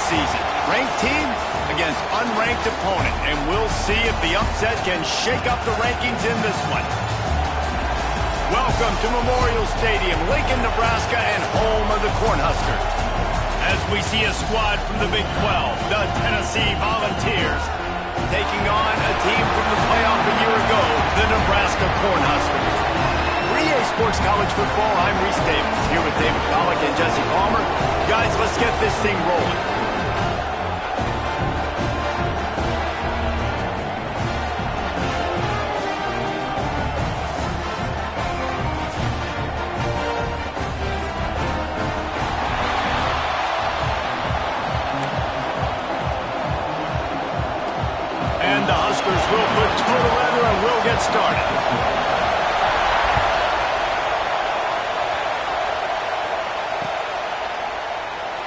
season. Ranked team against unranked opponent, and we'll see if the upset can shake up the rankings in this one. Welcome to Memorial Stadium, Lincoln, Nebraska, and home of the Cornhuskers. As we see a squad from the Big 12, the Tennessee Volunteers, taking on a team from the playoff a year ago, the Nebraska Cornhuskers. For EA Sports College Football, I'm Reese Davis, here with David Pollack and Jesse Palmer. Guys, let's get this thing rolling. And the Huskers will put total leather and we'll get started.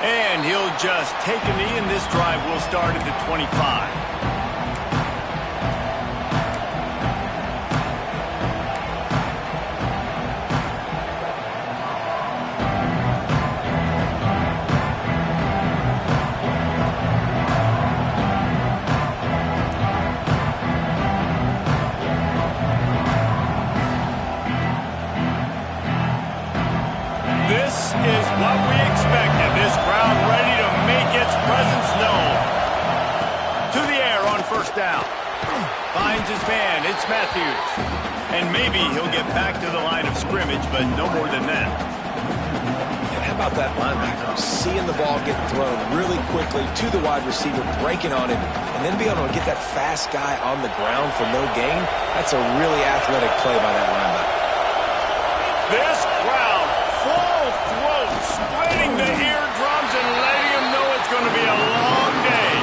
And he'll just take a knee, and this drive will start at the 25. This is what we expected. This crowd ready to make its presence known. To the air on first down. Finds his man. It's Matthews. And maybe he'll get back to the line of scrimmage, but no more than that. And how about that linebacker? Seeing the ball get thrown really quickly to the wide receiver, breaking on him, and then be able to get that fast guy on the ground for no gain. That's a really athletic play by that linebacker. This crowd full throat, spreading the eardrums and letting them know it's going to be a long day.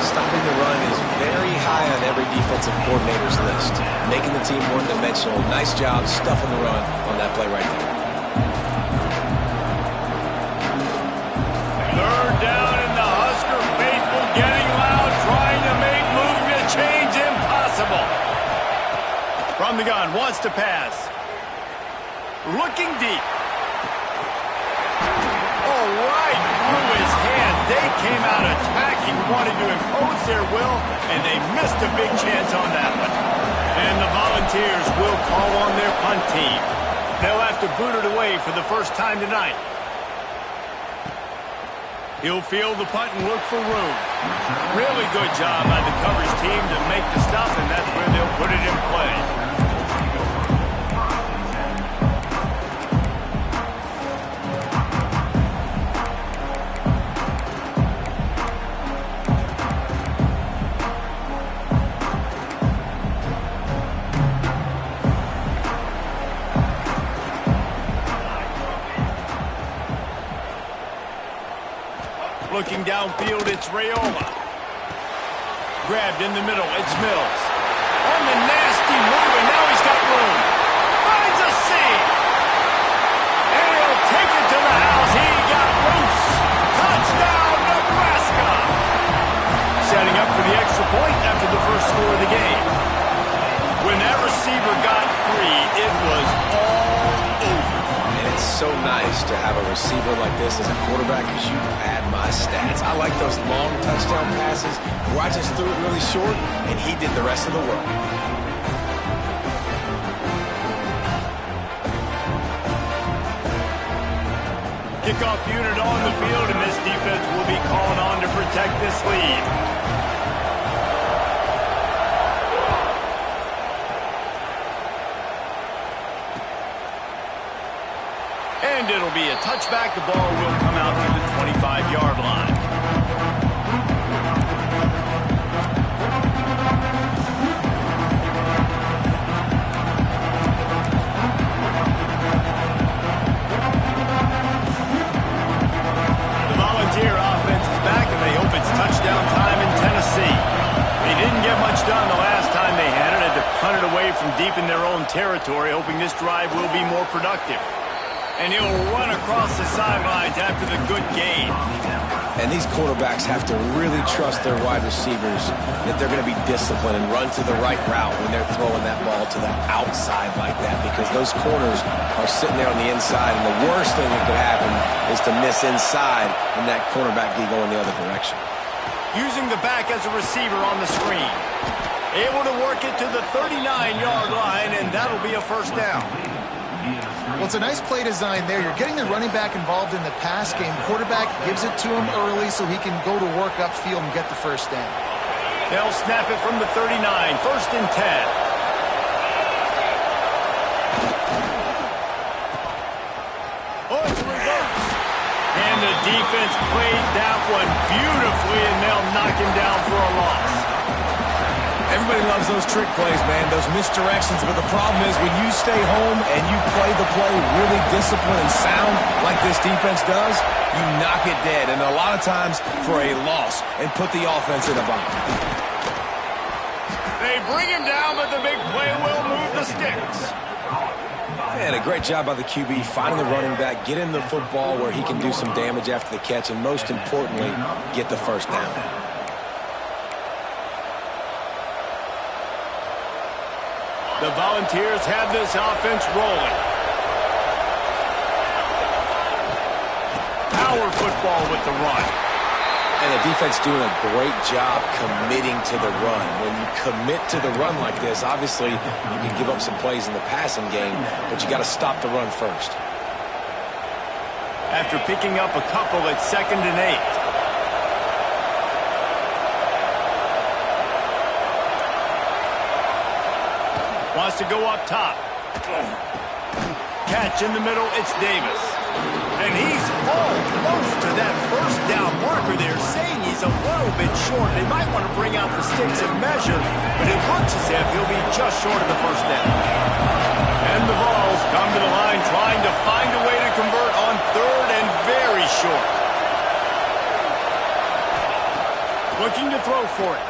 Stopping the run is very high on every defensive coordinator's list. Making the team one-dimensional. Nice job stuffing the run on that play right there. Third down, and the Husker faithful getting loud, trying to make moving the chains impossible. From the gun, wants to pass. Looking deep. All right, through his hand. They came out attacking, wanted to impose their will, and they missed a big chance on that one. And the Volunteers will call on their punt team. They'll have to boot it away for the first time tonight. He'll field the punt and look for room. Really good job by the coverage team to make the stop, and that's where they'll put it in play. Looking downfield, it's Raiola. Grabbed in the middle, it's Mills. On the nasty move, and now he's got room. Finds a seam. And he'll take it to the house. He got loose. Touchdown, Nebraska. Setting up for the extra point after the first score of the game. When that receiver got free, it was all over. And it's so nice to have a receiver like this as a quarterback because you add my stats. I like those long touchdown passes where I just threw it really short and he did the rest of the work. Kickoff unit on the field, and this defense will be calling on to protect this lead. And it'll be a touchback. The ball will come out to the 25-yard line. The Volunteer offense is back, and they hope it's touchdown time in Tennessee. They didn't get much done the last time they had it. Had to punt it away from deep in their own territory, hoping this drive will be more productive. And he'll run across the sidelines after the good gain. And these quarterbacks have to really trust their wide receivers that they're going to be disciplined and run to the right route when they're throwing that ball to the outside like that, because those corners are sitting there on the inside, and the worst thing that could happen is to miss inside and that cornerback be going the other direction. Using the back as a receiver on the screen. Able to work it to the 39-yard line, and that'll be a first down. Well, it's a nice play design there. You're getting the running back involved in the pass game. Quarterback gives it to him early so he can go to work upfield and get the first down. They'll snap it from the 39, first and 10. Oh, it's a reverse. And the defense played that one beautifully, and they'll knock him down for a loss. Everybody loves those trick plays, man, those misdirections. But the problem is when you stay home and you play the play really disciplined and sound like this defense does, you knock it dead. And a lot of times for a loss and put the offense in a bind. They bring him down, but the big play will move the sticks. Man, a great job by the QB finding the running back, getting the football where he can do some damage after the catch, and most importantly, get the first down. The Volunteers have this offense rolling. Power football with the run. And the defense doing a great job committing to the run. When you commit to the run like this, obviously you can give up some plays in the passing game, but you got to stop the run first. After picking up a couple at 2nd and 8. Wants to go up top. Catch in the middle, it's Davis. And he's almost to that first down marker there, saying he's a little bit short. They might want to bring out the sticks and measure, but it looks as if he'll be just short of the first down. And the Vols come to the line trying to find a way to convert on 3rd and very short. Looking to throw for it.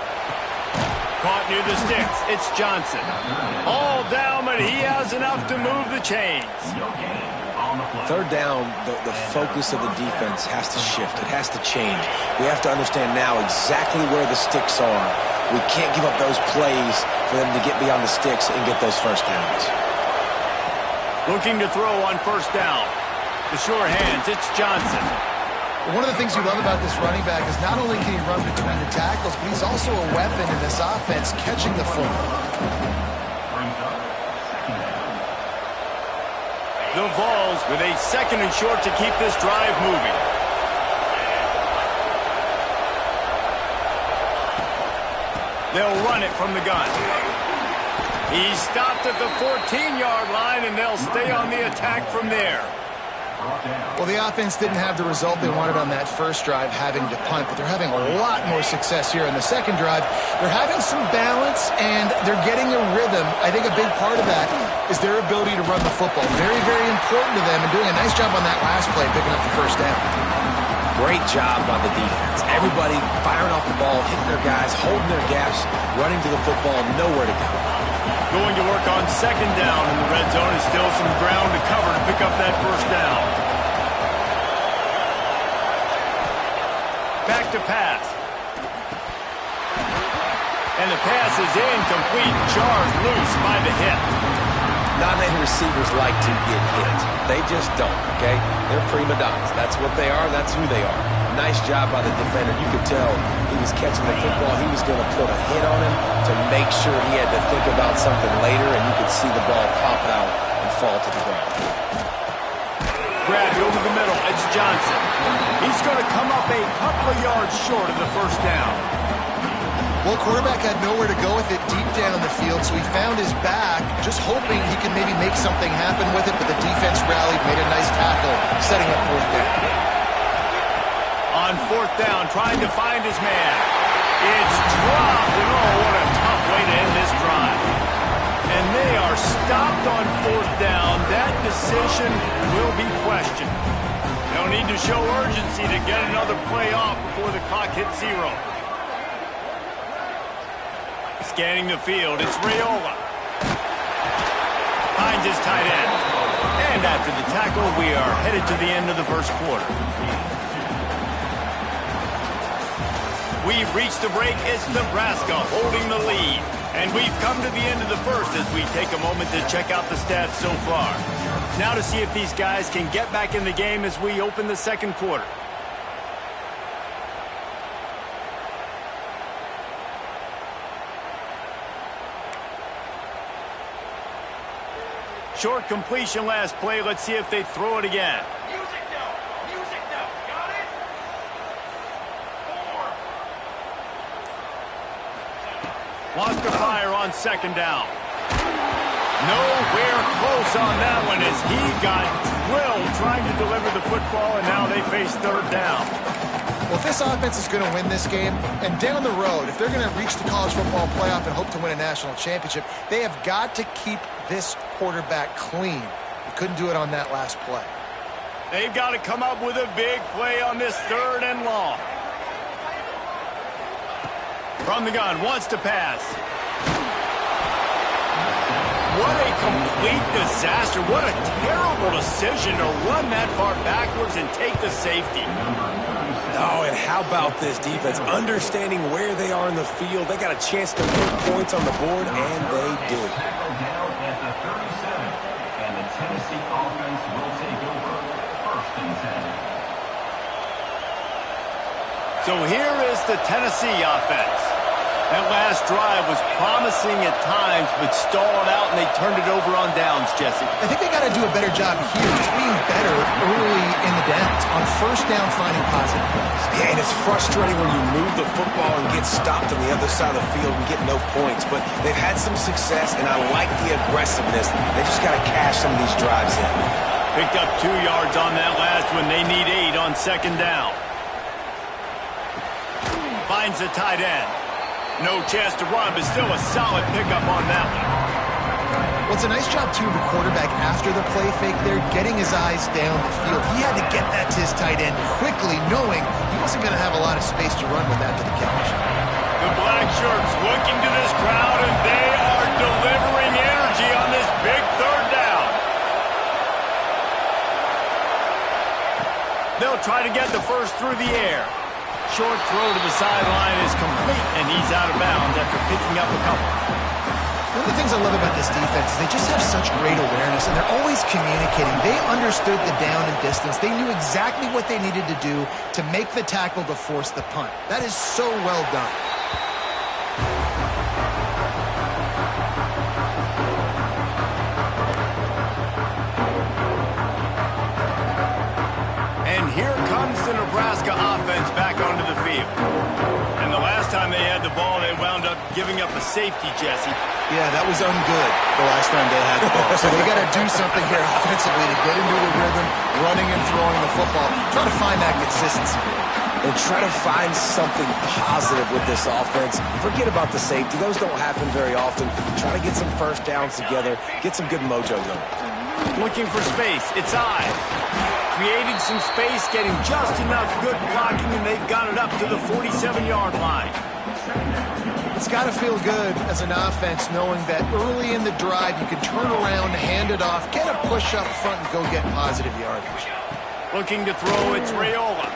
Caught near the sticks. It's Johnson. All down, but he has enough to move the chains. 3rd down, the focus of the defense has to shift. It has to change. We have to understand now exactly where the sticks are. We can't give up those plays for them to get beyond the sticks and get those first downs. Looking to throw on 1st down. The sure hands. It's Johnson. One of the things you love about this running back is not only can he run between the tackles, but he's also a weapon in this offense, catching the football. The Vols with a 2nd and short to keep this drive moving. They'll run it from the gun. He stopped at the 14-yard line, and they'll stay on the attack from there. Well, the offense didn't have the result they wanted on that first drive, having to punt, but they're having a lot more success here in the second drive. They're having some balance, and they're getting a rhythm. I think a big part of that is their ability to run the football. Very, very important to them, and doing a nice job on that last play, picking up the first down. Great job by the defense. Everybody firing off the ball, hitting their guys, holding their gaps, running to the football, nowhere to go. Going to work on 2nd down in the red zone. Is still some ground to cover to pick up that first down. Back to pass. And the pass is incomplete. Charged loose by the hip. Not many receivers like to get hit. They just don't, okay? They're prima donnas. That's what they are. That's who they are. Nice job by the defender. You could tell he was catching the football. He was going to put a hit on him to make sure he had to think about something later, and you could see the ball pop out and fall to the ground. Grab over the middle. It's Johnson. He's going to come up a couple of yards short of the first down. Well, quarterback had nowhere to go with it deep down on the field, so he found his back, just hoping he could maybe make something happen with it, but the defense rallied, made a nice tackle, setting up 4th down. On 4th down, trying to find his man. It's dropped, and oh, what a tough way to end this drive. And they are stopped on 4th down. That decision will be questioned. They'll need to show urgency to get another play off before the clock hits 0. Scanning the field, it's Raiola. Finds his tight end. And after the tackle, we are headed to the end of the first quarter. We've reached the break. It's Nebraska holding the lead. And we've come to the end of the first as we take a moment to check out the stats so far. Now to see if these guys can get back in the game as we open the second quarter. Short completion last play. Let's see if they throw it again. Music now. Got it? 4. Wants to fire on second down. Nowhere close on that one as he got drilled trying to deliver the football, and now they face third down. Well, if this offense is going to win this game, and down the road, if they're going to reach the college football playoff and hope to win a national championship, they have got to keep this quarterback clean. He couldn't do it on that last play. They've got to come up with a big play on this third and long. From the gun, wants to pass. What a complete disaster. What a terrible decision to run that far backwards and take the safety. Oh, and how about this defense? Understanding where they are in the field. They got a chance to put points on the board, and they did. Down at the 37, and the Tennessee offense will take over. 1st and 10. So here is the Tennessee offense. That last drive was promising at times, but stalled out, and they turned it over on downs, Jesse. I think they got to do a better job here, just being better early in the downs. On first down, finding positive plays. Yeah, and it's frustrating when you move the football and get stopped on the other side of the field and get no points. But they've had some success, and I like the aggressiveness. They just got to cash some of these drives in. Picked up 2 yards on that last one. They need 8 on second down. Finds the tight end. No chance to run, but still a solid pickup on that one. Well, it's a nice job, too, of the quarterback after the play fake there, getting his eyes down the field. He had to get that to his tight end quickly, knowing he wasn't going to have a lot of space to run with after the catch. The black shirts looking to this crowd, and they are delivering energy on this big third down. They'll try to get the first through the air. Short throw to the sideline is complete, and he's out of bounds after picking up a couple. One of the things I love about this defense is they just have such great awareness, and they're always communicating. They understood the down and distance. They knew exactly what they needed to do to make the tackle to force the punt. That is so well done. And here comes the Nebraska offense back onto the field. And the last time they had the ball, they wound up giving up a safety, Jesse. Yeah, that was ungood the last time they had the ball. So they got to do something here offensively to get into a rhythm, running and throwing the football. Try to find that consistency. And try to find something positive with this offense. Forget about the safety. Those don't happen very often. Try to get some first downs together. Get some good mojo going. Looking for space. It's I. Creating some space, getting just enough good blocking, and they've got it up to the 47-yard line. It's got to feel good as an offense knowing that early in the drive you can turn around, hand it off, get a push up front, and go get positive yardage. Looking to throw, it's Raiola.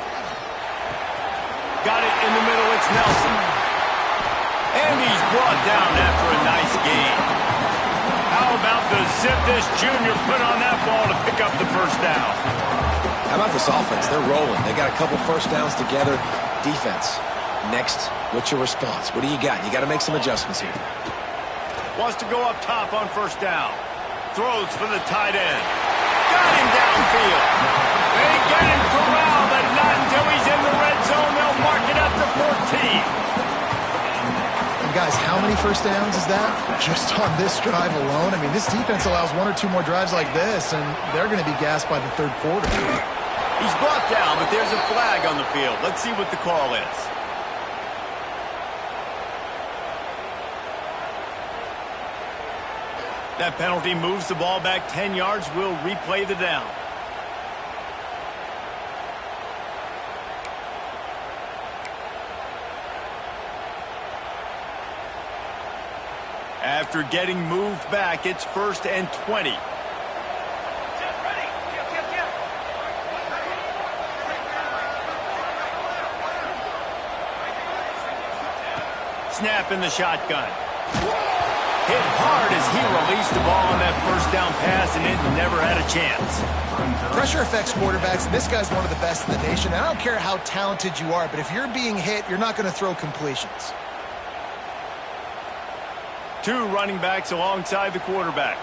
Got it in the middle, it's Nelson. And he's brought down after a nice gain. How about the zip this junior put on that ball to pick up the first down? How about this offense? They're rolling. They got a couple first downs together. Defense. Next, what's your response? What do you got? You got to make some adjustments here. Wants to go up top on first down. Throws for the tight end. Got him downfield. They get him corralled, but not until he's in the red zone. They'll mark it up to 14. And guys, how many first downs is that? Just on this drive alone? I mean, this defense allows 1 or 2 more drives like this, and they're going to be gassed by the third quarter. He's brought down, but there's a flag on the field. Let's see what the call is. That penalty moves the ball back 10 yards. We'll replay the down. After getting moved back, it's 1st and 20. snap in the shotgun. Hit hard as he released the ball on that first down pass, and it never had a chance. Pressure affects quarterbacks, and this guy's one of the best in the nation. I don't care how talented you are, but if you're being hit, you're not going to throw completions. 2 running backs alongside the quarterback.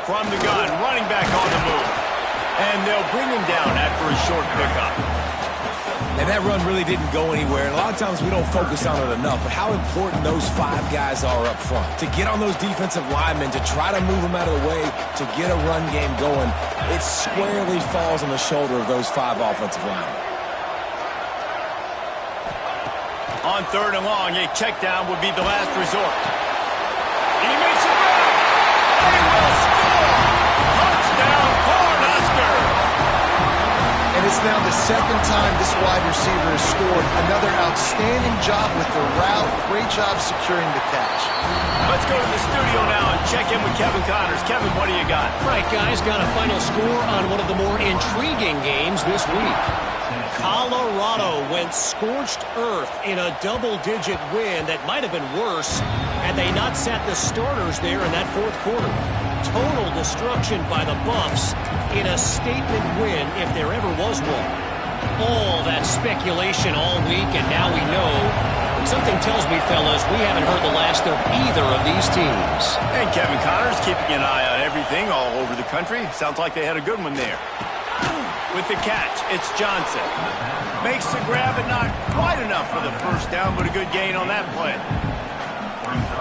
From the gun, running back on the move. And they'll bring him down after a short pickup. And that run really didn't go anywhere. And a lot of times we don't focus on it enough, but how important those 5 guys are up front. To get on those defensive linemen, to try to move them out of the way, to get a run game going, it squarely falls on the shoulder of those 5 offensive linemen. On 3rd and long, a check down would be the last resort. He makes it back. He will score. Touchdown, Cornhusker. And it's now the 2nd time this wide receiver has scored. Another outstanding job with the route. Great job securing the catch. Let's go to the studio now and check in with Kevin Connors. Kevin, what do you got? Right, guys, got a final score on one of the more intriguing games this week. Colorado went scorched earth in a double-digit win that might have been worse had they not sat the starters there in that 4th quarter. Total destruction by the Buffs in a statement win if there ever was one. All that speculation all week, and now we know. Something tells me, fellas, we haven't heard the last of either of these teams. And Kevin Connors keeping an eye on everything all over the country. Sounds like they had a good one there. With the catch, it's Johnson. Makes the grab, but not quite enough for the first down, but a good gain on that play.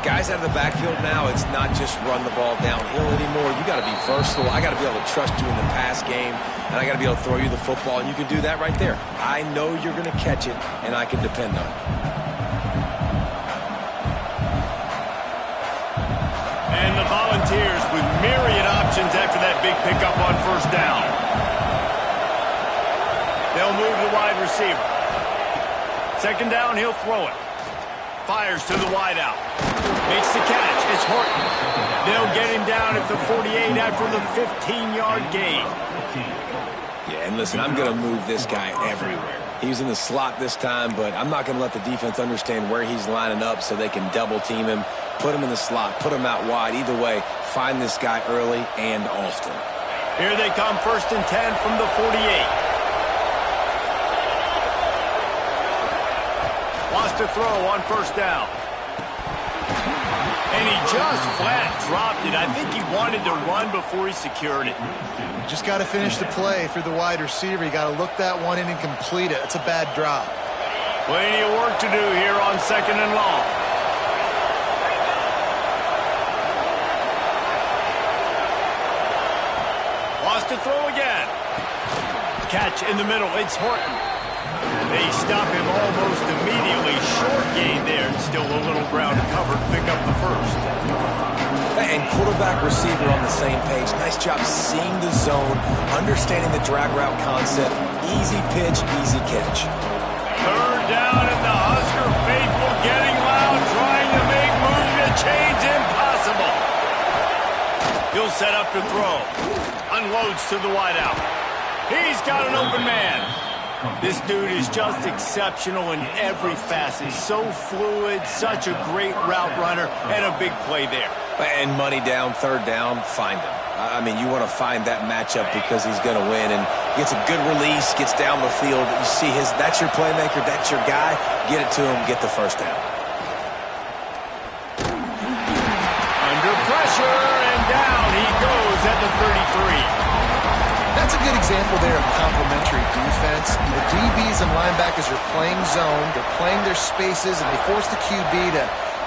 Guys out of the backfield now, it's not just run the ball downhill anymore. You got to be versatile. I got to be able to trust you in the pass game, and I got to be able to throw you the football, and you can do that right there. I know you're going to catch it, and I can depend on it. And the Volunteers with myriad options after that big pickup on first down. They'll move the wide receiver. 2nd down, he'll throw it. Fires to the wideout. Makes the catch. It's Horton. They'll get him down at the 48 after the 15-yard gain. Yeah, and listen, I'm going to move this guy everywhere. He's in the slot this time, but I'm not going to let the defense understand where he's lining up so they can double-team him, put him in the slot, put him out wide. Either way, find this guy early and often. Here they come, 1st and 10 from the 48. Wants to throw on first down. And he just flat dropped it. I think he wanted to run before he secured it. Just got to finish the play for the wide receiver. You got to look that one in and complete it. It's a bad drop. Plenty of work to do here on 2nd and long. Wants to throw again. Catch in the middle. It's Horton. They stop him almost immediately. Short gain there. Still a little ground to cover. Pick up the first. And quarterback receiver on the same page. Nice job seeing the zone, understanding the drag route concept. Easy pitch, easy catch. 3rd down and the Husker faithful getting loud, trying to make movement change impossible. He'll set up to throw. Unloads to the wideout. He's got an open man. This dude is just exceptional in every facet. So fluid, such a great route runner, and a big play there. And money down, 3rd down, find him. I mean, you want to find that matchup because he's going to win. And gets a good release, gets down the field. You see that's your playmaker, that's your guy. Get it to him, get the first down. Under pressure, and down he goes at the 33. That's a good example there of complementary defense. The DBs and linebackers are playing zone, they're playing their spaces, and they force the QB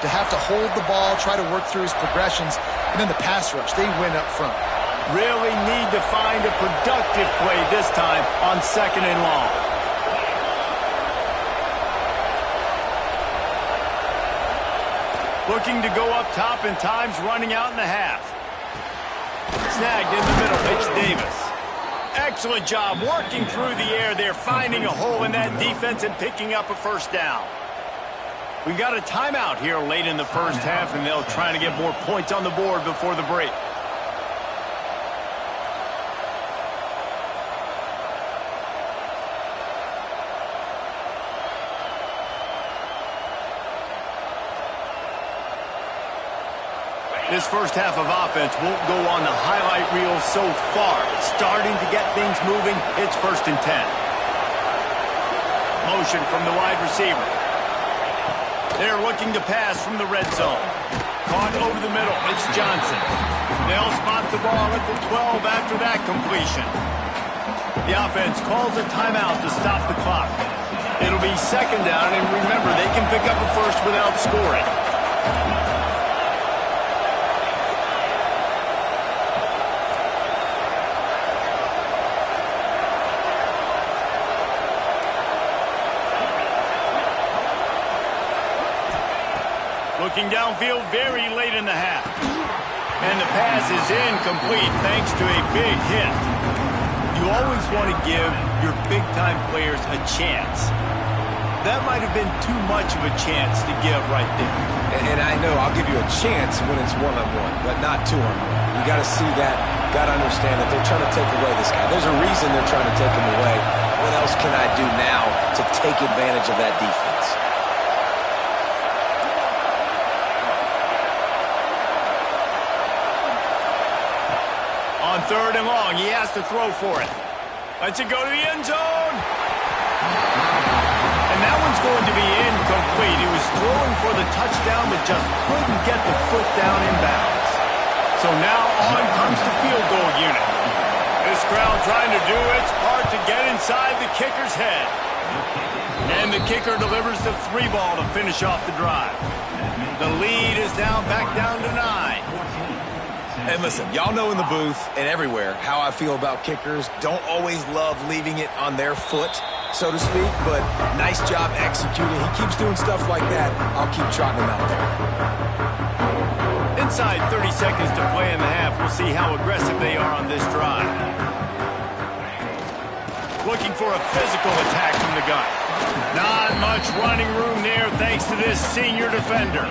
to have to hold the ball, try to work through his progressions, and then the pass rush, they win up front. Really need to find a productive play this time on 2nd and long. Looking to go up top, and time's running out in the half. Snagged in the middle, it's Davis. Excellent job working through the air there, finding a hole in that defense and picking up a first down. We got a timeout here late in the first half, and they'll try to get more points on the board before the break. This first half of offense won't go on the highlight reel so far. It's starting to get things moving. It's 1st and 10. Motion from the wide receiver. They're looking to pass from the red zone. Caught over the middle. It's Johnson. They'll spot the ball at the 12 after that completion. The offense calls a timeout to stop the clock. It'll be 2nd down, and remember, they can pick up a first without scoring. Looking downfield very late in the half. And the pass is incomplete thanks to a big hit. You always want to give your big-time players a chance. That might have been too much of a chance to give right there. And I know I'll give you a chance when it's one-on-one, but not two-on-one. You got to see that, got to understand that they're trying to take away this guy. There's a reason they're trying to take him away. What else can I do now to take advantage of that defense? On 3rd and long, he has to throw for it. Lets it go to the end zone. And that one's going to be incomplete. He was throwing for the touchdown, but just couldn't get the foot down in bounds. So now on comes the field goal unit. This crowd trying to do its part to get inside the kicker's head. And the kicker delivers the 3 ball to finish off the drive. The lead is now back down to 9. And listen, y'all know in the booth and everywhere how I feel about kickers. Don't always love leaving it on their foot, so to speak, but nice job executing. He keeps doing stuff like that. I'll keep trotting him out there. Inside 30 seconds to play in the half. We'll see how aggressive they are on this drive. Looking for a physical attack from the gun. Not much running room there thanks to this senior defender.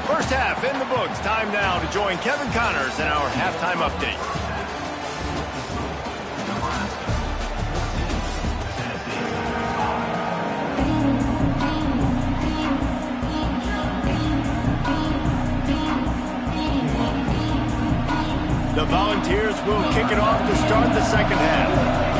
First half in the books. Time now to join Kevin Connors in our halftime update. The Volunteers will kick it off to start the second half.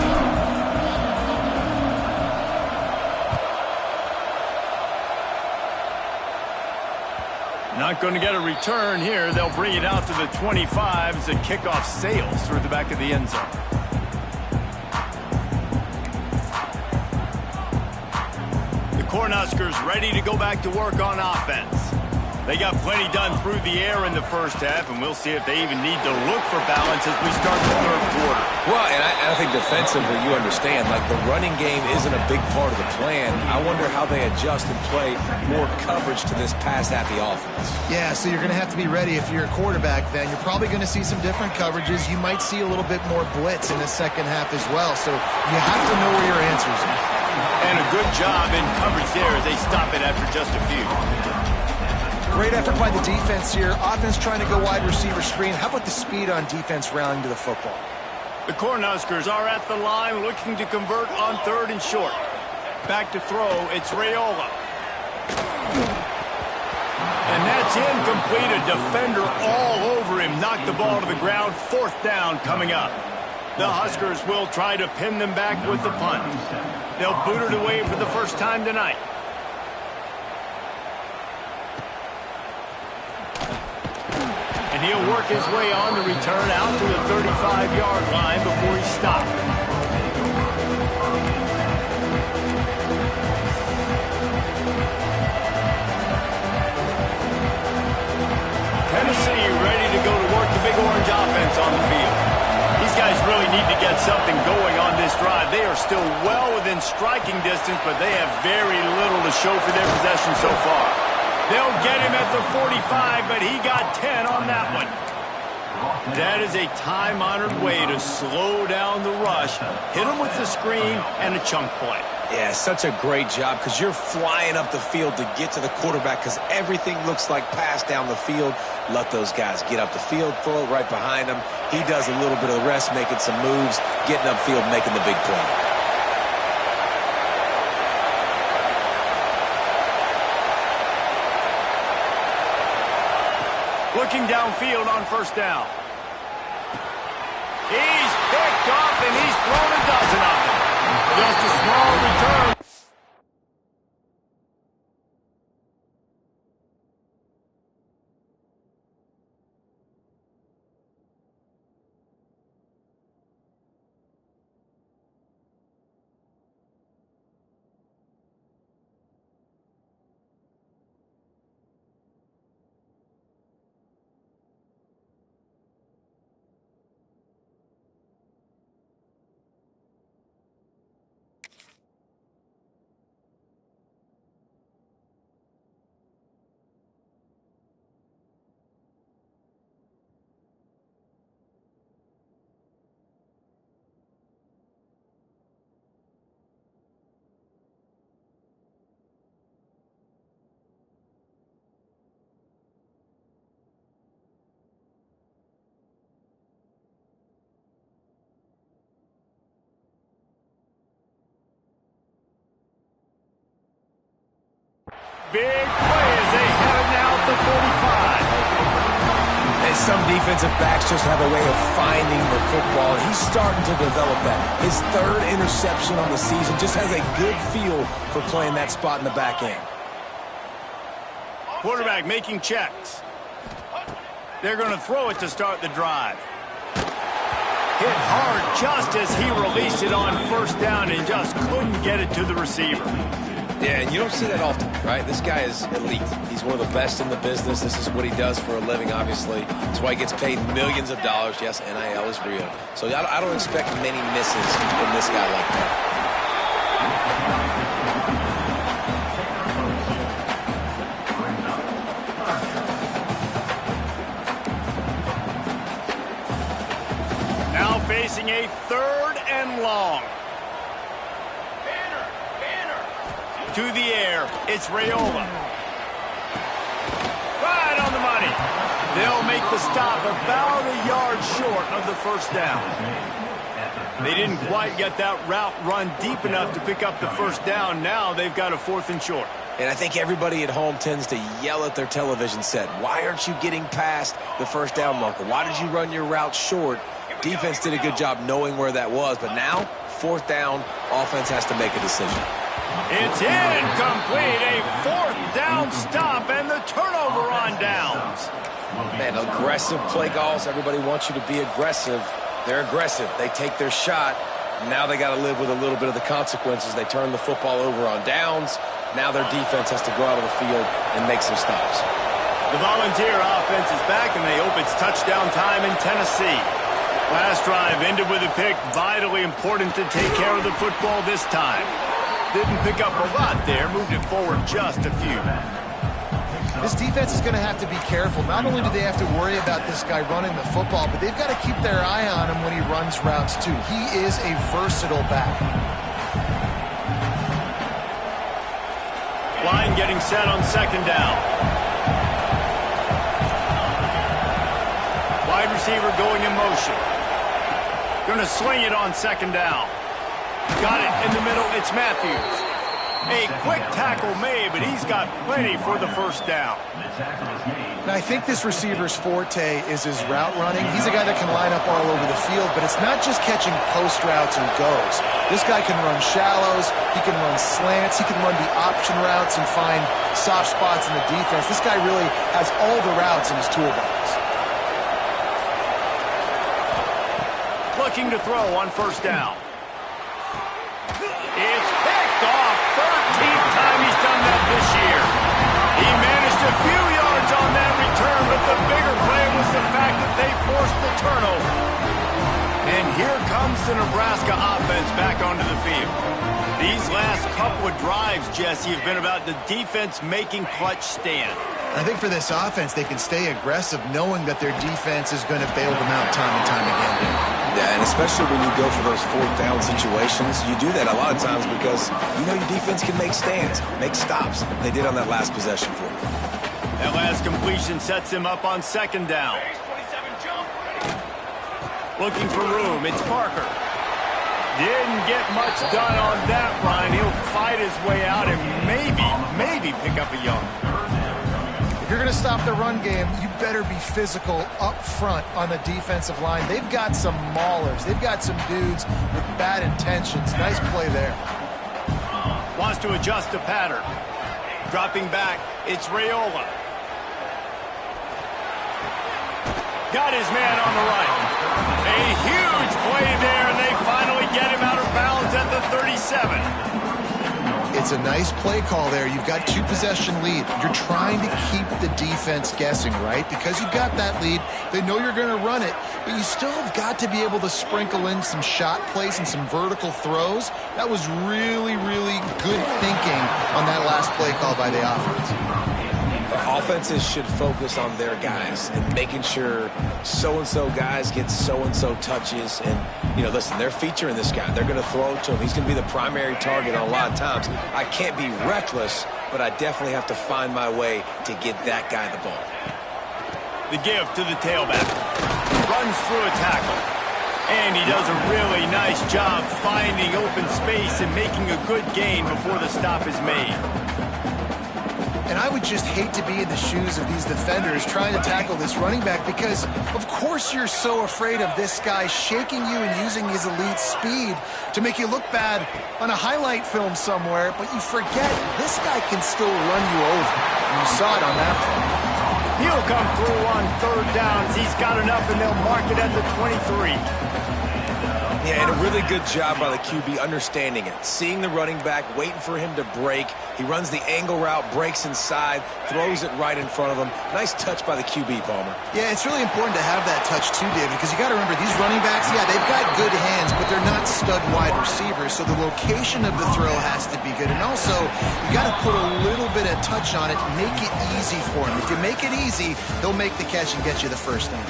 Not going to get a return here. They'll bring it out to the 25 as the kickoff sails through the back of the end zone. The Cornhuskers ready to go back to work on offense. They got plenty done through the air in the first half, and we'll see if they even need to look for balance as we start the 3rd quarter. Well, and I think defensively, you understand, like the running game isn't a big part of the plan. I wonder how they adjust and play more coverage to this pass-happy offense. Yeah, so you're going to have to be ready if you're a quarterback then. You're probably going to see some different coverages. You might see a little bit more blitz in the second half as well, so you have to know where your answers are. And a good job in coverage there as they stop it after just a few. Great effort by the defense here. Offense trying to go wide receiver screen. How about the speed on defense rallying to the football? The Cornhuskers are at the line looking to convert on 3rd and short. Back to throw, it's Raiola. And that's incomplete. A defender all over him. Knocked the ball to the ground. 4th down coming up. The Huskers will try to pin them back with the punt. They'll boot it away for the first time tonight. And he'll work his way on the return out to the 35-yard line before he stopped. Tennessee ready to go to work the Big Orange offense on the field. These guys really need to get something going on this drive. They are still well within striking distance, but they have very little to show for their possession so far. They'll get him at the 45, but he got 10 on that one. That is a time-honored way to slow down the rush, hit him with the screen, and a chunk play. Yeah, such a great job because you're flying up the field to get to the quarterback because everything looks like pass down the field. Let those guys get up the field, throw it right behind him. He does a little bit of the rest, making some moves, getting upfield, making the big play. Looking downfield on first down. He's picked off, and he's thrown a dozen of them. Just a small return. Big play as they have it now at the 45. And some defensive backs just have a way of finding the football. He's starting to develop that. His third interception on the season, just has a good feel for playing that spot in the back end. Quarterback making checks. They're going to throw it to start the drive. Hit hard just as he released it on first down and just couldn't get it to the receiver. Yeah, and you don't see that often, right? This guy is elite. He's one of the best in the business. This is what he does for a living, obviously. That's why he gets paid millions of dollars. Yes, NIL is real. So I don't expect many misses from this guy like that. Now facing a 3rd and long. To the air, it's Raiola. Right on the money. They'll make the stop about a yard short of the first down. They didn't quite get that route run deep enough to pick up the first down. Now they've got a 4th and short. And I think everybody at home tends to yell at their television set. Why aren't you getting past the first down marker? Why did you run your route short? Defense did a good job knowing where that was. But now, 4th down, offense has to make a decision. It's incomplete. A 4th down stop and the turnover on downs. Man, aggressive play calls. Everybody wants you to be aggressive. They're aggressive. They take their shot. Now they got to live with a little bit of the consequences. They turn the football over on downs. Now their defense has to go out of the field and make some stops. The Volunteer offense is back, and they hope it's touchdown time in Tennessee. Last drive ended with a pick. Vitally important to take care of the football this time. Didn't pick up a lot there. Moved it forward just a few. This defense is going to have to be careful. Not only do they have to worry about this guy running the football, but they've got to keep their eye on him when he runs routes too. He is a versatile back. Line getting set on 2nd down. Wide receiver going in motion. Going to swing it on 2nd down. Got it in the middle. It's Matthews. A quick tackle made, but he's got plenty for the first down. Now, I think this receiver's forte is his route running. He's a guy that can line up all over the field, but it's not just catching post routes and goes. This guy can run shallows. He can run slants. He can run the option routes and find soft spots in the defense. This guy really has all the routes in his toolbox. Looking to throw on first down. It's picked off. 13th time he's done that this year. He managed a few yards on that return, but the bigger play was the fact that they forced the turnover. And here comes the Nebraska offense back onto the field. These last couple of drives, Jesse, have been about the defense making clutch stand. I think for this offense, they can stay aggressive knowing that their defense is going to bail them out time and time again. Yeah, and especially when you go for those 4th down situations, you do that a lot of times because you know your defense can make stands, make stops. They did on that last possession for you. That last completion sets him up on 2nd down. Looking for room, it's Parker. Didn't get much done on that run. He'll fight his way out and maybe pick up a yard. you're going to stop the run game, you better be physical up front on the defensive line. They've got some maulers. They've got some dudes with bad intentions. Nice play there. Wants to adjust the pattern. Dropping back, it's Raiola. Got his man on the right. A huge play there, and they finally get him out of bounds at the 37. It's a nice play call there. You've got 2-possession lead. You're trying to keep the defense guessing, right? Because you've got that lead, they know you're going to run it, but you still have got to be able to sprinkle in some shot plays and some vertical throws. That was really, really good thinking on that last play call by the offense. Offenses should focus on their guys and making sure so-and-so guys get so-and-so touches. And, you know, listen, they're featuring this guy. They're going to throw it to him. He's going to be the primary target on a lot of times. I can't be reckless, but I definitely have to find my way to get that guy the ball. The give to the tailback. Runs through a tackle. And he does a really nice job finding open space and making a good gain before the stop is made. And I would just hate to be in the shoes of these defenders trying to tackle this running back because, of course, you're so afraid of this guy shaking you and using his elite speed to make you look bad on a highlight film somewhere, but you forget this guy can still run you over. And you saw it on that play. He'll come through on third downs. He's got enough, and they'll mark it at the 23. Yeah, and a really good job by the QB understanding it. Seeing the running back, waiting for him to break. He runs the angle route, breaks inside, throws it right in front of him. Nice touch by the QB, Palmer. Yeah, it's really important to have that touch too, David, because you got to remember, these running backs, yeah, they've got good hands, but they're not stud wide receivers, so the location of the throw has to be good. And also, you got to put a little bit of touch on it, make it easy for him. If you make it easy, they'll make the catch and get you the first down.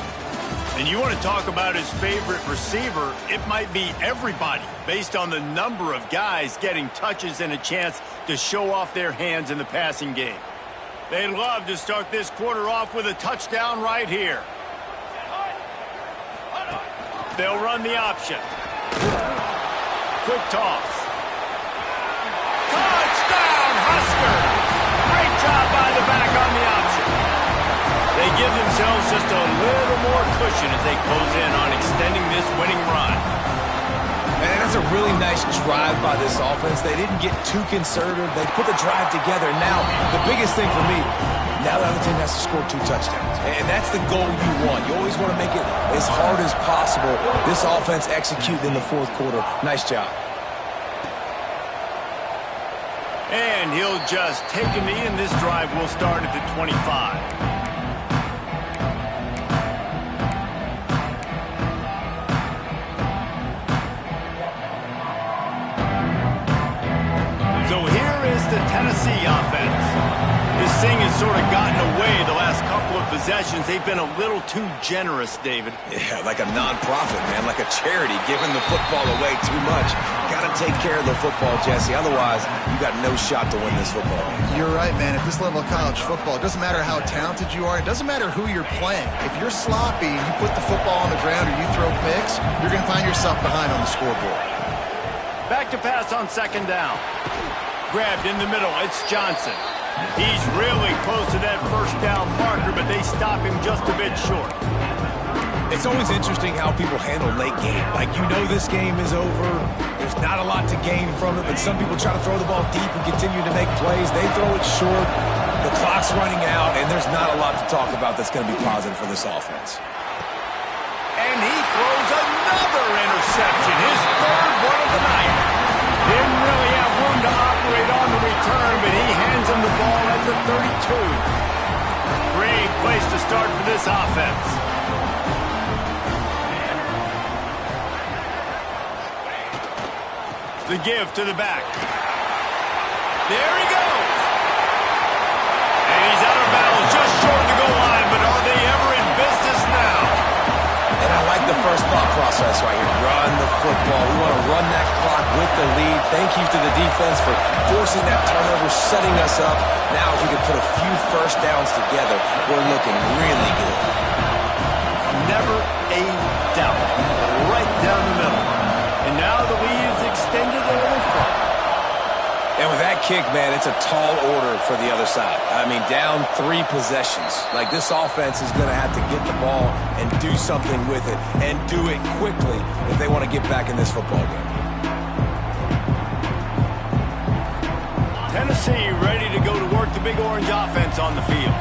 And you want to talk about his favorite receiver, it might be everybody, based on the number of guys getting touches and a chance to show off their hands in the passing game. They'd love to start this quarter off with a touchdown right here. They'll run the option. Quick toss. Touchdown, Huskers! Great job by the back on the option. They give themselves just a little more cushion as they close in on extending this winning run. Man, that's a really nice drive by this offense. They didn't get too conservative. They put the drive together. Now, the biggest thing for me, now the other team has to score 2 touchdowns. And that's the goal you want. You always want to make it as hard as possible. This offense executed in the fourth quarter. Nice job. And he'll just take a knee, and this drive will start at the 25. So here is the Tennessee offense. This thing has sort of gotten away the last couple of possessions. They've been a little too generous, David. Yeah, like a nonprofit, man, like a charity, giving the football away too much. Got to take care of the football, Jesse. Otherwise, you got no shot to win this football game. You're right, man. At this level of college football, it doesn't matter how talented you are. It doesn't matter who you're playing. If you're sloppy and you put the football on the ground or you throw picks, you're going to find yourself behind on the scoreboard. Back to pass on second down. Grabbed in the middle. It's Johnson. He's really close to that first down marker, but they stop him just a bit short. It's always interesting how people handle late game. Like, you know this game is over. There's not a lot to gain from it, but some people try to throw the ball deep and continue to make plays. They throw it short. The clock's running out, and there's not a lot to talk about that's going to be positive for this offense. And he throws another interception, his third one of the night. Didn't really have room to operate on the return, but he hands him the ball at the 32. Great place to start for this offense. The give to the back. There he goes. And he's out of bounds, just short of the goal line, but are they ever in business now? And I like the first thought process right here. Run the football. We want to run that clock with the lead. Thank you to the defense for forcing that turnover, setting us up. Now if we can put a few first downs together, we're looking really good. Never a doubt. Right down the middle. And now the lead is extended a little further. And with that kick, man, it's a tall order for the other side. I mean, down 3 possessions. Like, this offense is going to have to get the ball and do something with it, and do it quickly if they want to get back in this football game. Tennessee ready to go to work the Big Orange offense on the field.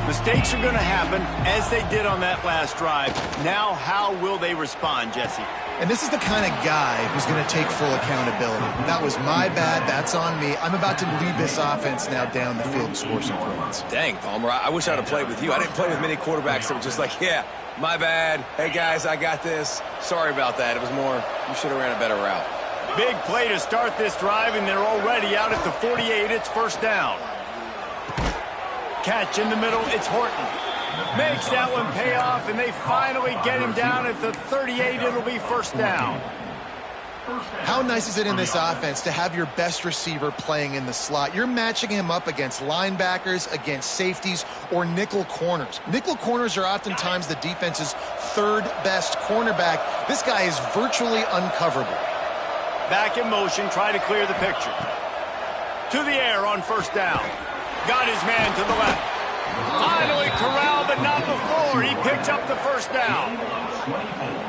Mistakes are going to happen, as they did on that last drive. Now, how will they respond, Jesse? And this is the kind of guy who's going to take full accountability. That was my bad. That's on me. I'm about to lead this offense now down the field and score some points. Dang, Palmer, I wish I'd have played with you. I didn't play with many quarterbacks that were just like, yeah, my bad. Hey, guys, I got this. Sorry about that. It was more, you should have ran a better route. Big play to start this drive, and they're already out at the 48. It's first down. Catch in the middle. It's Horton. Makes that one pay off, and they finally get him down at the 38. It'll be first down. How nice is it in this offense to have your best receiver playing in the slot? You're matching him up against linebackers, against safeties, or nickel corners. Nickel corners are oftentimes the defense's third best cornerback. This guy is virtually uncoverable. Back in motion, try to clear the picture. To the air on first down. Got his man to the left. Finally corralled, but not before. He picks up the first down.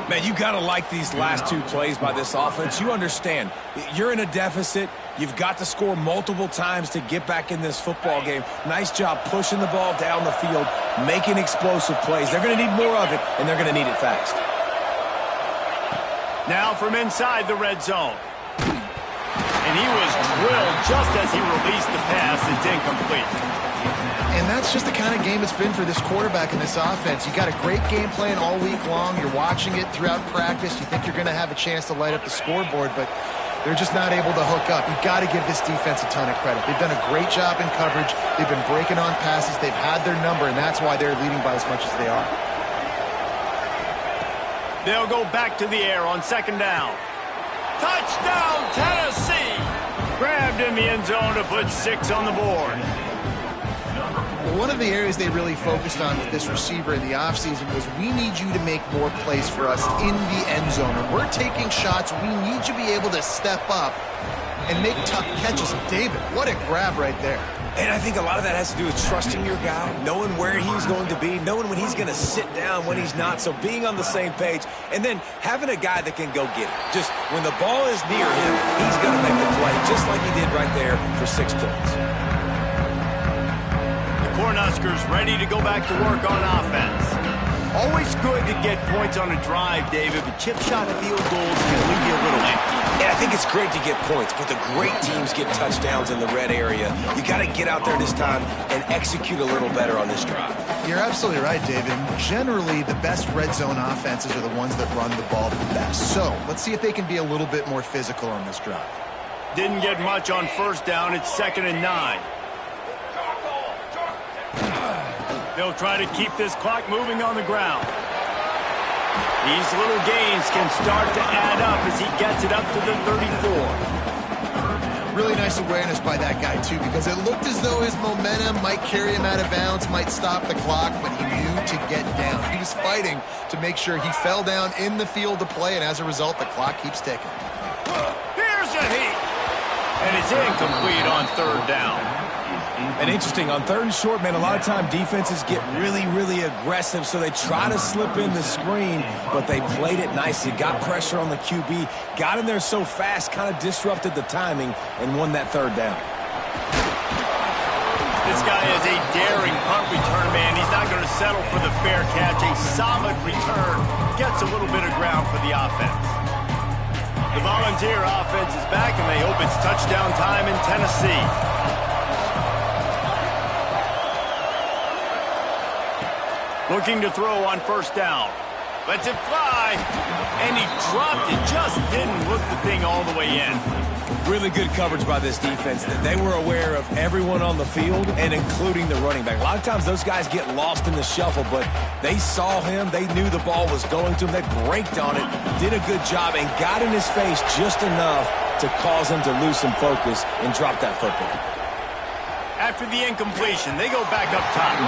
Man, you got to like these last 2 plays by this offense. You understand, you're in a deficit. You've got to score multiple times to get back in this football game. Nice job pushing the ball down the field, making explosive plays. They're going to need more of it, and they're going to need it fast. Now from inside the red zone. And he was drilled just as he released the pass. It's incomplete. And that's just the kind of game it's been for this quarterback in this offense. You got a great game plan all week long. You're watching it throughout practice. You think you're going to have a chance to light up the scoreboard, but they're just not able to hook up. You've got to give this defense a ton of credit. They've done a great job in coverage. They've been breaking on passes. They've had their number, and that's why they're leading by as much as they are. They'll go back to the air on second down. Touchdown, Tennessee! Grabbed in the end zone to put 6 on the board. Well, one of the areas they really focused on with this receiver in the offseason was we need you to make more plays for us in the end zone. When we're taking shots, we need you to be able to step up and make tough catches. David, what a grab right there. And I think a lot of that has to do with trusting your guy, knowing where he's going to be, knowing when he's going to sit down, when he's not, so being on the same page, and then having a guy that can go get it. Just when the ball is near him, he's going to make the play, just like he did right there for 6 points. The Cornhuskers ready to go back to work on offense. Always good to get points on a drive, David, but chip shot field goals can leave you a little empty. Yeah, I think it's great to get points, but the great teams get touchdowns in the red area. You got to get out there this time and execute a little better on this drive. You're absolutely right, David. Generally, the best red zone offenses are the ones that run the ball the best. So let's see if they can be a little bit more physical on this drive. Didn't get much on first down. It's 2nd and 9. They'll try to keep this clock moving on the ground. These little gains can start to add up as he gets it up to the 34. Really nice awareness by that guy, too, because it looked as though his momentum might carry him out of bounds, might stop the clock, but he knew to get down. He was fighting to make sure he fell down in the field to play, and as a result, the clock keeps ticking. Here's a heat. And it's incomplete on 3rd down. And interesting, on 3rd and short, man, a lot of time defenses get really, really aggressive, so they try to slip in the screen, but they played it nicely, got pressure on the QB, got in there so fast, kind of disrupted the timing, and won that 3rd down. This guy is a daring punt return man. He's not going to settle for the fair catch. A solid return gets a little bit of ground for the offense. The Volunteer offense is back, and they hope it's touchdown time in Tennessee. Looking to throw on first down. Lets it fly. And he dropped it. Just didn't look the thing all the way in. Really good coverage by this defense. They were aware of everyone on the field and including the running back. A lot of times those guys get lost in the shuffle, but they saw him. They knew the ball was going to him. They braked on it, did a good job, and got in his face just enough to cause him to lose some focus and drop that football. After the incompletion, they go back up top.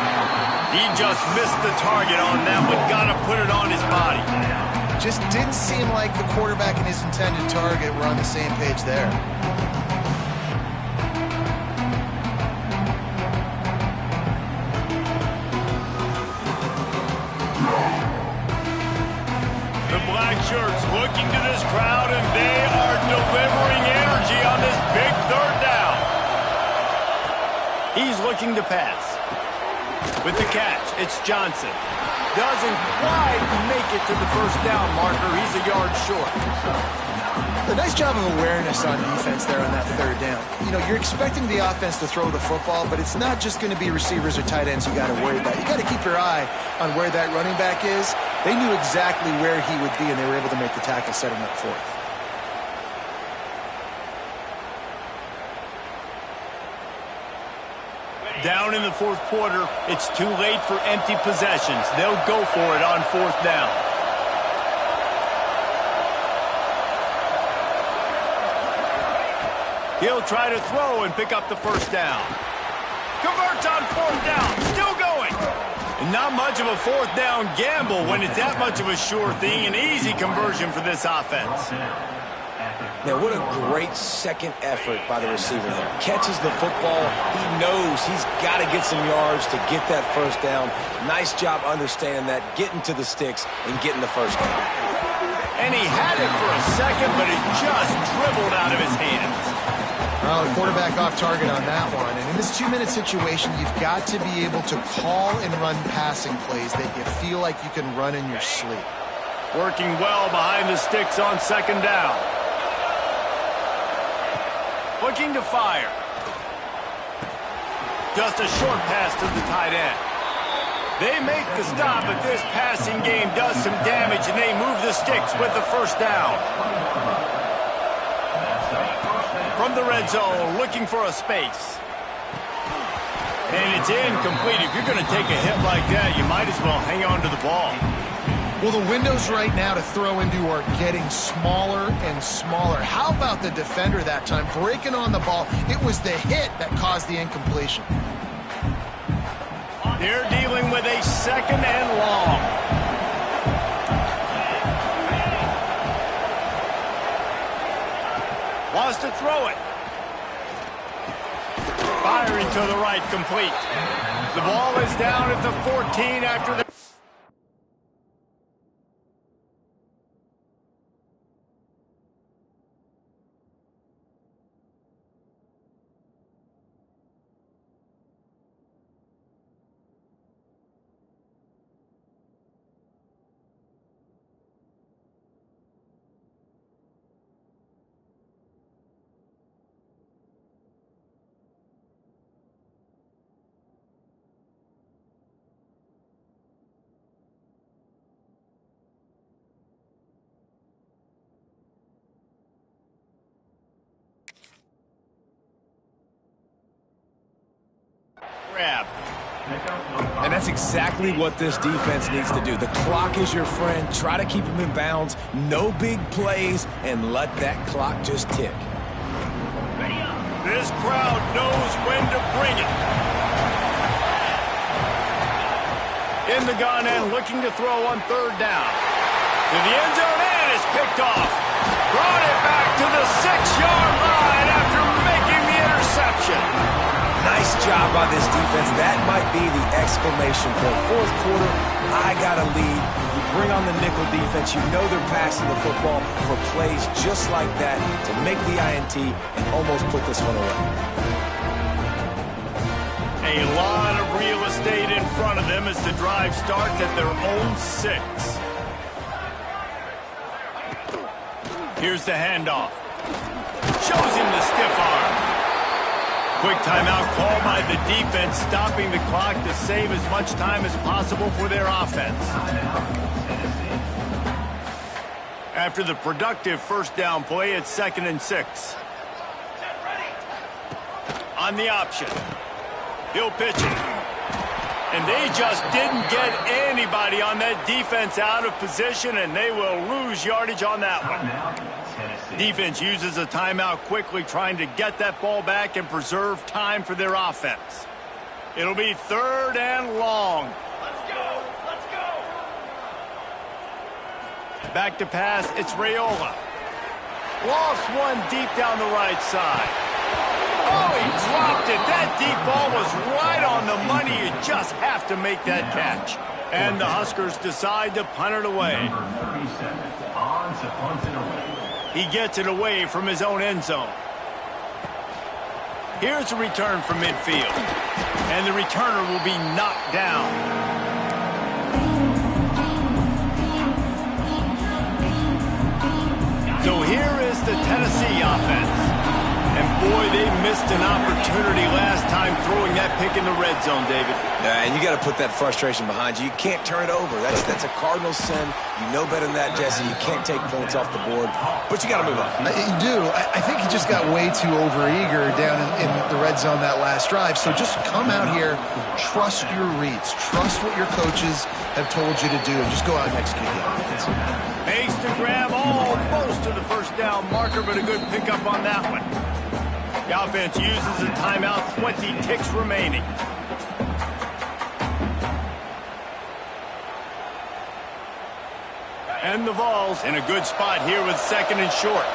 He just missed the target on that one. Got to put it on his body. Just didn't seem like the quarterback and his intended target were on the same page there. shirts looking to this crowd, and they are delivering energy on this big third down. He's looking to pass. With the catch, it's Johnson. Doesn't quite make it to the first down marker. He's a yard short. A nice job of awareness on defense there on that third down. You know, you're expecting the offense to throw the football, but it's not just going to be receivers or tight ends you got to worry about. You got to keep your eye on where that running back is. They knew exactly where he would be, and they were able to make the tackle, setting up fourth. Down in the fourth quarter, it's too late for empty possessions. They'll go for it on fourth down. He'll try to throw and pick up the first down. Converts on fourth down. Still going. And not much of a fourth down gamble when it's that much of a sure thing. An easy conversion for this offense. Now, what a great second effort by the receiver there. Catches the football. He knows he's got to get some yards to get that first down. Nice job understanding that, getting to the sticks and getting the first down. And he had it for a second, but it just dribbled out of his hands. Well, the quarterback off target on that one. And in this 2-minute situation, you've got to be able to call and run passing plays that you feel like you can run in your sleep. Working well behind the sticks on second down. Looking to fire. Just a short pass to the tight end. They make the stop, but this passing game does some damage, and they move the sticks with the first down. From the red zone, looking for a space. And it's incomplete. If you're going to take a hit like that, you might as well hang on to the ball. Well, the windows right now to throw into are getting smaller and smaller. How about the defender that time breaking on the ball? It was the hit that caused the incompletion. They're dealing with a second and long. Wants to throw it. Firing to the right, complete. The ball is down at the 14 after the... grab. And that's exactly what this defense needs to do. The clock is your friend. Try to keep him in bounds. No big plays, and let that clock just tick. This crowd knows when to bring it. In the gun and looking to throw on third down. To the end zone, and it's picked off. Brought it back to the 6-yard line after making the interception. Nice job by this defense. That might be the exclamation point. Fourth quarter, I got a lead. You bring on the nickel defense. You know they're passing the football for plays just like that to make the INT and almost put this one away. A lot of real estate in front of them as the drive starts at their own 6. Here's the handoff. Shows him the stiff arm. Quick timeout call by the defense, stopping the clock to save as much time as possible for their offense. After the productive first down play, it's 2nd and 6. On the option. He'll pitch it. And they just didn't get anybody on that defense out of position, and they will lose yardage on that one. Defense uses a timeout quickly, trying to get that ball back and preserve time for their offense. It'll be 3rd and long. Let's go! Let's go! Back to pass, it's Raiola. Lost one deep down the right side. Oh, he dropped it. That deep ball was right on the money. You just have to make that catch. And the Huskers decide to punt it away. Number 37 on down to punt it away. He gets it away from his own end zone. Here's a return from midfield. And the returner will be knocked down. So here is the Tennessee offense. And boy, they missed an opportunity last time throwing that pick in the red zone, David. Yeah, and you got to put that frustration behind you. You can't turn it over. That's a Cardinal sin. You know better than that, Jesse. You can't take points off the board, but you got to move on. You do. I think he just got way too overeager down in the red zone that last drive. So just come out here, trust your reads, trust what your coaches have told you to do, and just go out and execute the offense. Makes the grab almost to the first down marker, but a good pickup on that one. The offense uses a timeout, 20 ticks remaining. And the Vols in a good spot here with second and short.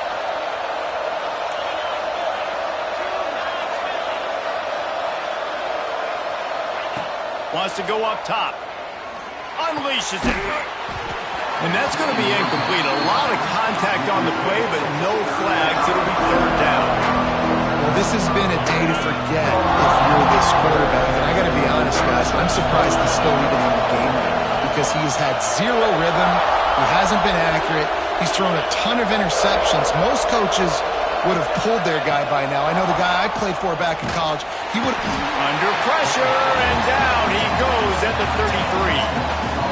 Wants to go up top. Unleashes it. And that's going to be incomplete. A lot of contact on the play, but no flags. It'll be third down. Well, this has been a day to forget if you're this quarterback. And I got to be honest, guys, I'm surprised he's still even in the game right now because he has had zero rhythm. He hasn't been accurate. He's thrown a ton of interceptions. Most coaches would have pulled their guy by now. I know the guy I played for back in college. He would under pressure, and down he goes at the 33.